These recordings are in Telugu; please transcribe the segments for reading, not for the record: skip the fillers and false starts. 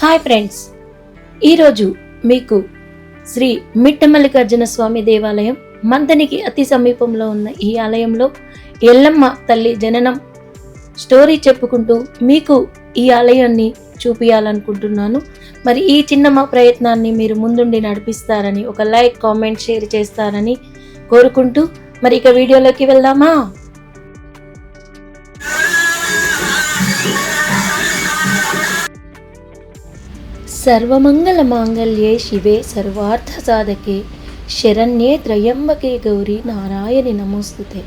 హాయ్ ఫ్రెండ్స్, ఈరోజు మీకు శ్రీ మిట్టమల్లికార్జున స్వామి దేవాలయం మంతనికి అతి సమీపంలో ఉన్న ఈ ఆలయంలో ఎల్లమ్మ తల్లి జననం స్టోరీ చెప్పుకుంటూ మీకు ఈ ఆలయాన్ని చూపించాలనుకుంటున్నాను. మరి ఈ చిన్న మా ప్రయత్నాన్ని మీరు ముందుండి నడిపిస్తారని, ఒక లైక్, కామెంట్, షేర్ చేస్తారని కోరుకుంటూ మరి ఇక వీడియోలోకి వెళ్దామా? సర్వమంగళ మాంగళ్యే శివే సర్వార్థ సాధకే శరణ్యే త్రయంబకే గౌరీ నారాయణి నమోస్తుతే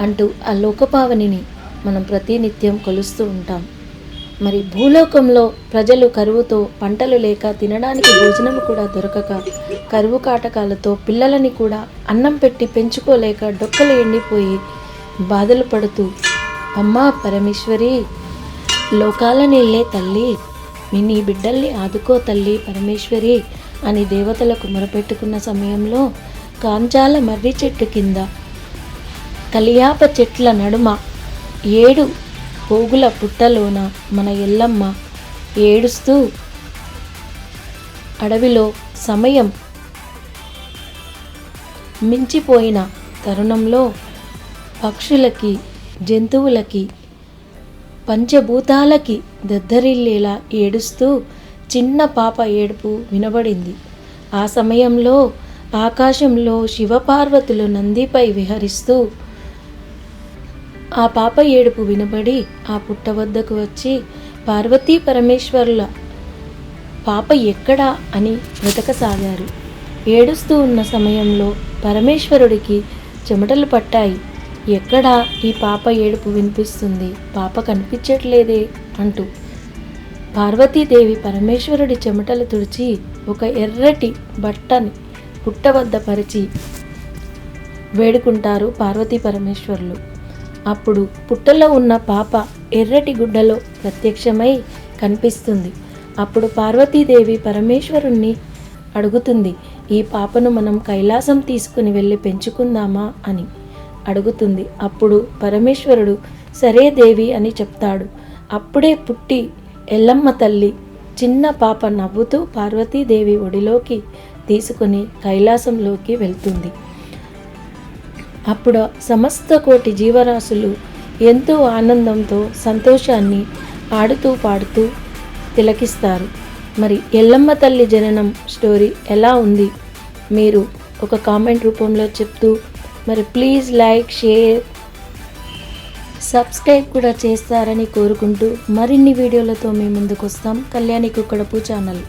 అంటూ ఆ లోకపావనిని మనం ప్రతినిత్యం కొలుస్తూ ఉంటాం. మరి భూలోకంలో ప్రజలు కరువుతో, పంటలు లేక, తినడానికి భోజనం కూడా దొరకక, కరువు కాటకాలతో పిల్లలని కూడా అన్నం పెట్టి పెంచుకోలేక డొక్కలు ఎండిపోయి బాధలు పడుతూ, అమ్మా పరమేశ్వరి, లోకాల నీళ్ళే తల్లి, నీ బిడ్డల్ని ఆదుకో తల్లి పరమేశ్వరి అని దేవతలకు మొరపెట్టుకున్న సమయంలో కాంచాల మర్రి చెట్టు కింద కలియాప చెట్ల నడుమ 7 పోగుల పుట్టలోన మన ఎల్లమ్మ ఏడుస్తూ అడవిలో సమయం మించిపోయిన తరుణంలో పక్షులకి, జంతువులకి, పంచభూతాలకి దద్దరిల్లేలా ఏడుస్తూ చిన్న పాప ఏడుపు వినబడింది. ఆ సమయంలో ఆకాశంలో శివపార్వతులు నందిపై విహరిస్తూ ఆ పాప ఏడుపు వినబడి ఆ పుట్ట వద్దకు వచ్చి పార్వతీ పరమేశ్వరుల పాప ఎక్కడా అని వెతకసాగారు. ఏడుస్తూ ఉన్న సమయంలో పరమేశ్వరుడికి చెమటలు పట్టాయి. ఎక్కడా ఈ పాప ఏడుపు వినిపిస్తుంది, పాప కనిపించట్లేదే అంటూ పార్వతీదేవి పరమేశ్వరుడి చెమటలు తుడిచి ఒక ఎర్రటి బట్టని పుట్ట వద్ద పరిచి వేడుకుంటారు పార్వతీ పరమేశ్వరులు. అప్పుడు పుట్టలో ఉన్న పాప ఎర్రటి గుడ్డలో ప్రత్యక్షమై కనిపిస్తుంది. అప్పుడు పార్వతీదేవి పరమేశ్వరుణ్ణి అడుగుతుంది, ఈ పాపను మనం కైలాసం తీసుకుని వెళ్ళి పెంచుకుందామా అని అడుగుతుంది. అప్పుడు పరమేశ్వరుడు సరే దేవి అని చెప్తాడు. అప్పుడే పుట్టి ఎల్లమ్మ తల్లి చిన్న పాప నవ్వుతూ పార్వతీదేవి ఒడిలోకి తీసుకుని కైలాసంలోకి వెళ్తుంది. అప్పుడు సమస్త కోటి జీవరాశులు ఎంతో ఆనందంతో, సంతోషాన్ని ఆడుతూ పాడుతూ తిలకిస్తారు. మరి ఎల్లమ్మ తల్లి జననం స్టోరీ ఎలా ఉంది మీరు ఒక కామెంట్ రూపంలో చెప్తూ, మరి ప్లీజ్ లైక్, షేర్, సబ్స్క్రైబ్ కూడా చేస్తారని కోరుకుంటూ మరిన్ని వీడియోలతో మీ ముందుకు వస్తాం. కళ్యాణి కుక్కడపు ఛానల్.